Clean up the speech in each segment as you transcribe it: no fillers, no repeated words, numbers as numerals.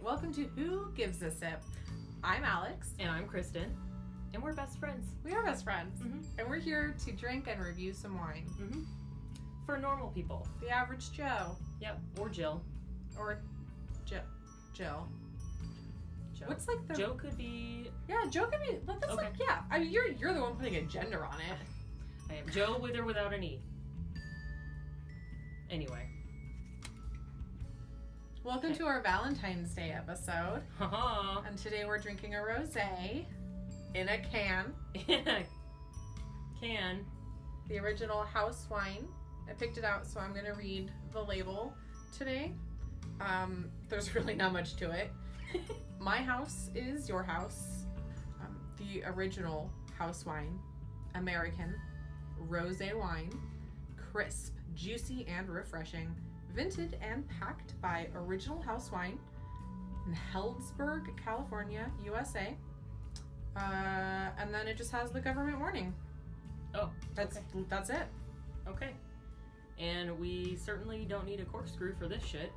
Welcome to Who Gives a Sip. I'm Alex. And I'm Kristin. And we're best friends. We are best friends. Mm-hmm. And we're here to drink and review some wine. Mm-hmm. For normal people. The average Joe. Yep. Or Jill. Or Jill. Joe. What's like the... Joe could be... Yeah, Joe could be... That's okay. like, yeah. I mean, you're the one putting a gender on it. I am Joe with or without an E. Anyway. Welcome to our Valentine's Day episode. Haha. And today we're drinking a rosé in a can. In a can. The original House Wine. I picked it out, so I'm going to read the label today. There's really not much to it. My house is your house. The original House Wine. American. Rosé wine. Crisp, juicy, and refreshing. Vinted and packed by Original House Wine in Healdsburg, California, USA. And then it just has the government warning. Oh, That's it. Okay. And we certainly don't need a corkscrew for this shit.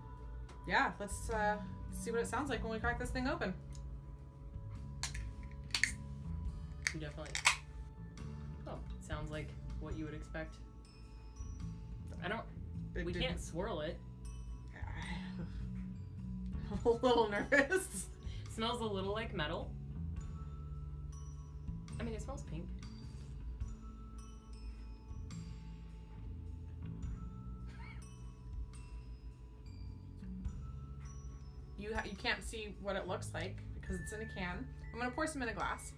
Yeah, let's see what it sounds like when we crack this thing open. You definitely... Oh, it sounds like what you would expect. We can't swirl it. I'm a little nervous. Smells a little like metal. I mean, it smells pink. You can't see what it looks like because it's in a can. I'm gonna pour some in a glass.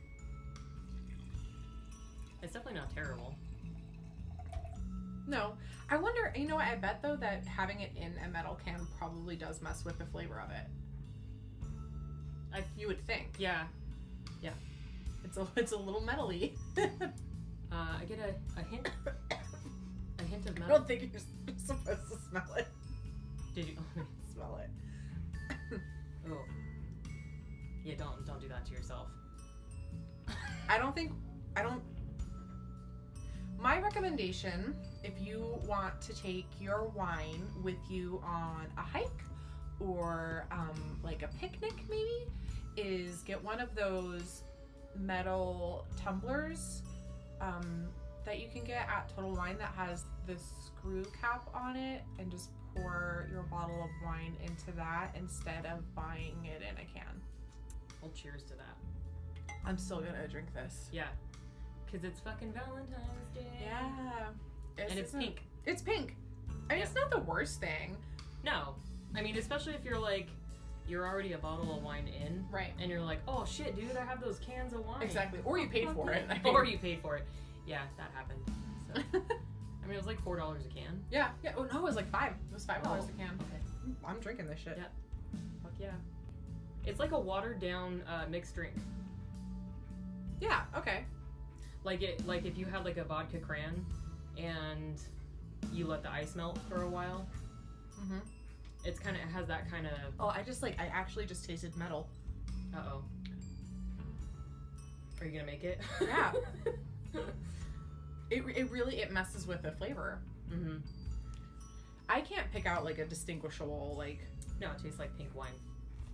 It's definitely not terrible. No. I wonder, you know what, I bet though that having it in a metal can probably does mess with the flavor of it. You would think. Yeah. Yeah. It's a little metal-y. I get a hint. A hint of I metal. don't think you're supposed to smell it. Did you? Smell it. Oh. Yeah, don't do that to yourself. My recommendation, if you want to take your wine with you on a hike or like a picnic maybe, is get one of those metal tumblers that you can get at Total Wine that has the screw cap on it, and just pour your bottle of wine into that instead of buying it in a can. Well, cheers to that. I'm still gonna drink this. Yeah. Because it's fucking Valentine's Day. Yeah. And it's pink. It's pink. I mean, It's not the worst thing. No. I mean, especially if you're already a bottle of wine in. Right. And you're like, oh shit, dude, I have those cans of wine. Exactly. Or you paid for it. Or you paid for it. Yeah, that happened. So. I mean, it was like $4 a can. Yeah. Oh, no, it was like $5. It was $5 a can. Okay. I'm drinking this shit. Yeah. Fuck yeah. It's like a watered down mixed drink. Yeah, okay. Like if you had like a vodka cran and you let the ice melt for a while. Mm-hmm. It has that kind of... Oh, I actually just tasted metal. Uh-oh. Are you gonna make it? Yeah. It messes with the flavor. Mm-hmm. I can't pick out like a distinguishable No, it tastes like pink wine.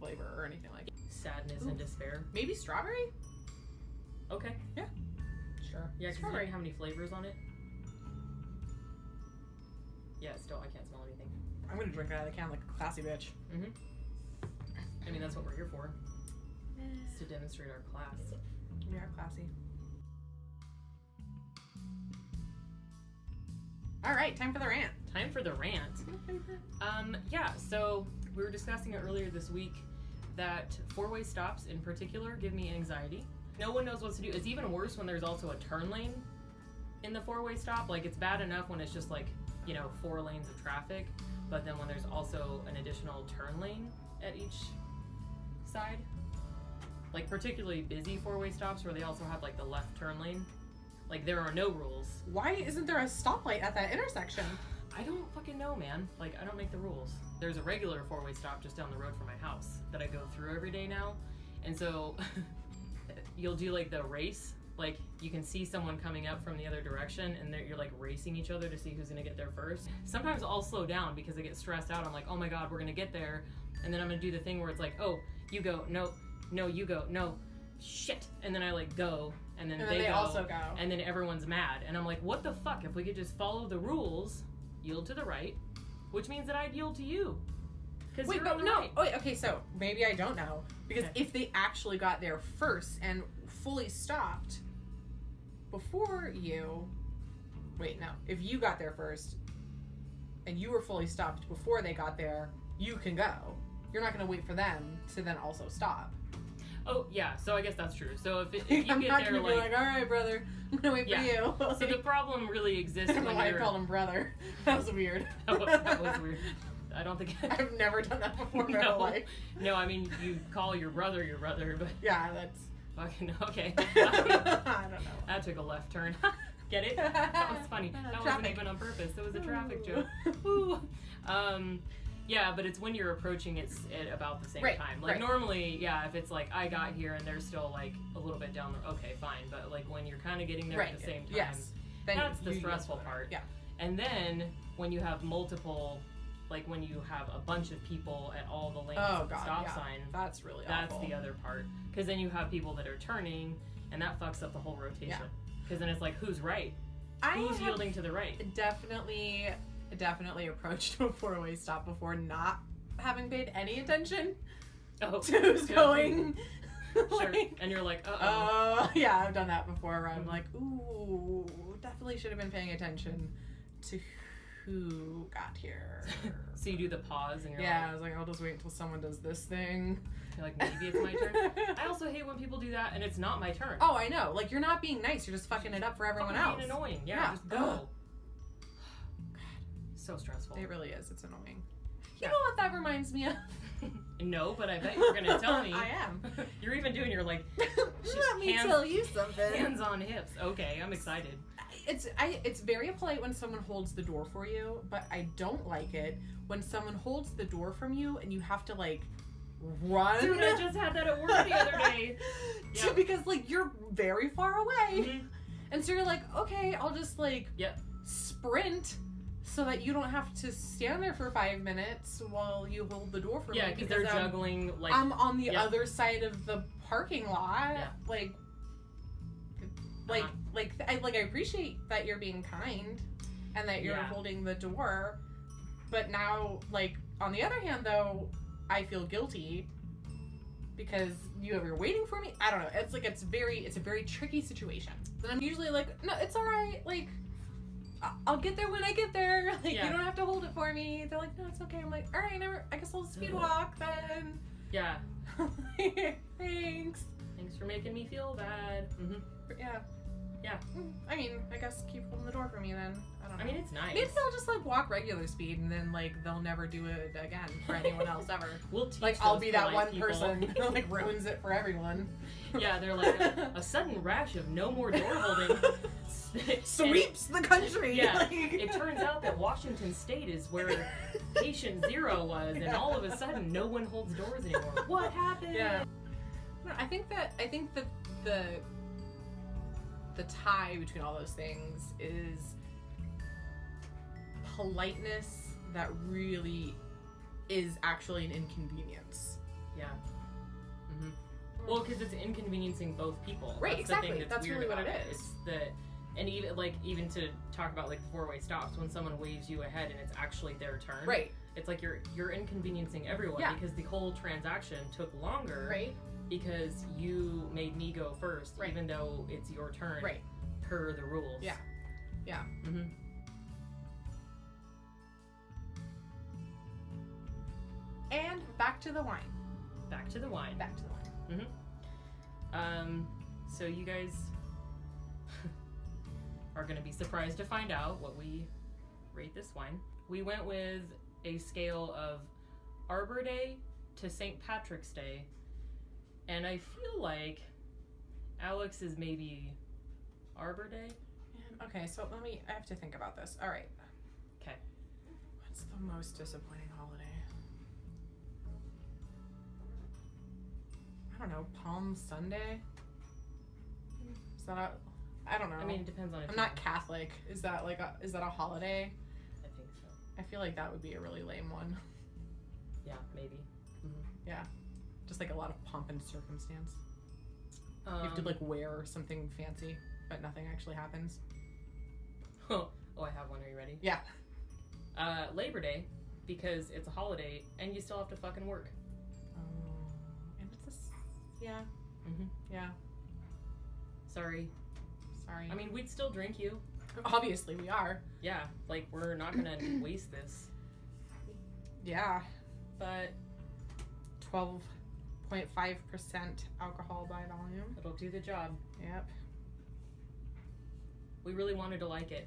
Flavor or anything like that. Sadness and despair. Maybe strawberry? Okay. Yeah. Sure. Yeah, because strawberry. how many flavors on it? Yeah, still, I can't smell anything. I'm gonna drink it out of the can like a classy bitch. Mm-hmm. I mean, that's what we're here for. It's to demonstrate our class. We are classy. All right, time for the rant. Time for the rant. Yeah, so we were discussing it earlier this week that four-way stops in particular give me anxiety. No one knows what to do. It's even worse when there's also a turn lane in the four-way stop. Like, it's bad enough when it's just 4 lanes of traffic, but then when there's also an additional turn lane at each side, particularly busy four-way stops where they also have the left turn lane. There are no rules. Why isn't there a stoplight at that intersection? I don't fucking know, man. I don't make the rules. There's a regular four-way stop just down the road from my house that I go through every day now. And so you'll do the race like you can see someone coming up from the other direction and you're like racing each other to see who's gonna get there first. Sometimes I'll slow down because I get stressed out. I'm like, oh my god, we're gonna get there, and then I'm gonna do the thing where it's like, oh, you go, no, you go, no, shit, and then I like go, and then they go, also go, and then everyone's mad, and I'm like, what the fuck? If we could just follow the rules, yield to the right, which means that I'd yield to you. Wait, but no. Right. Wait, okay, so maybe I don't know. Because if they actually got there first and fully stopped before you... Wait, no. If you got there first and you were fully stopped before they got there, you can go. You're not going to wait for them to then also stop. Oh, yeah, so I guess that's true. So if you I'm get not there, gonna be like, all right, brother, I'm going to wait for you. So the problem really exists when I don't know why I called him brother. That was weird. That was weird. I don't think I've never done that before in my whole life. No, I mean you call your brother, but yeah, that's fucking okay. I don't know. That took a left turn. Get it? That was funny. That wasn't even on purpose. It was a traffic joke. Ooh. Yeah, but it's when you're approaching it about the same time. Like normally, yeah, if it's like I got here and they're still like a little bit down the okay, fine. But like when you're kind of getting there at the same time, that's the stressful part. Yeah. And then when you have multiple. Like when you have a bunch of people at all the lanes of the stop sign. That's really That's awful. the other part. Because then you have people that are turning, and that fucks up the whole rotation. Because then it's like, who's right? Who's yielding to the right? Definitely approached a four-way stop before, not having paid any attention to who's going. Sure. And you're like, uh-oh. Yeah, I've done that before where I'm like, ooh, definitely should have been paying attention to who got here. So you do the pause and you're like... Yeah, I was like, I'll just wait until someone does this thing. You're like, maybe it's my turn. I also hate when people do that and it's not my turn. Oh, I know. Like, you're not being nice. You're just fucking it up for everyone else. Being annoying. Yeah, just go. God. So stressful. It really is. It's annoying. You know what that reminds me of? No, but I bet you're going to tell me. I am. You're even doing your, like... Let me tell you something. Hands on hips. Okay, I'm excited. It's very polite when someone holds the door for you, but I don't like it when someone holds the door from you and you have to like run. Dude, I just had that at work the other day. Yep. Because like you're very far away, and so you're like, okay, I'll just like sprint so that you don't have to stand there for 5 minutes while you hold the door for me. Yeah, because they're juggling. Like I'm on the other side of the parking lot. Yeah. I appreciate that you're being kind and that you're holding the door, but now, like, on the other hand, though, I feel guilty because you're waiting for me. I don't know. It's like it's a very tricky situation. And I'm usually like, no, it's all right. Like, I'll get there when I get there. Like, you don't have to hold it for me. They're like, no, it's okay. I'm like, all right, I guess I'll speed walk then. Yeah. Thanks. Thanks for making me feel bad. Yeah. Yeah. I mean, I guess keep holding the door for me then. I don't know. I mean, it's nice. Maybe they'll just like walk regular speed and then like they'll never do it again for anyone else ever. We'll teach like I'll be that one person who like ruins it for everyone. Yeah, they're like a sudden rash of no more door holding sweeps the country. Yeah. Like... It turns out that Washington State is where patient 0 was, and all of a sudden no one holds doors anymore. What happened? Yeah. I think that the tie between all those things is politeness that really is actually an inconvenience. Yeah. Well, because it's inconveniencing both people. Right, that's exactly. The thing that's really what it is. It's that, and even to talk about like the four-way stops, when someone waves you ahead and it's actually their turn. Right. It's like you're inconveniencing everyone because the whole transaction took longer. Right. Because you made me go first, even though it's your turn. Right. Per the rules. Yeah. Yeah. And back to the wine. Back to the wine. So you guys are going to be surprised to find out what we rate this wine. We went with a scale of Arbor Day to St. Patrick's Day, and I feel like Alex is maybe Arbor Day. Okay, so I have to think about this. All right. Okay. What's the most disappointing holiday? I don't know, Palm Sunday? that I don't know. I mean, it depends on if I'm not Catholic. Is that a holiday? I think so. I feel like that would be a really lame one. Yeah, maybe. Mm-hmm. Yeah. Just like a lot of pomp and circumstance. You have to like wear something fancy, but nothing actually happens. Oh, I have one. Are you ready? Yeah. Labor Day, because it's a holiday and you still have to fucking work. And it's yeah. Mm-hmm. Yeah. Sorry. I mean, we'd still drink you. Obviously, we are. Yeah, like we're not gonna waste this. Yeah. But 12.5% alcohol by volume. it'll do the job. Yep. We really wanted to like it.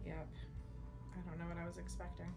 Yep. I don't know what I was expecting.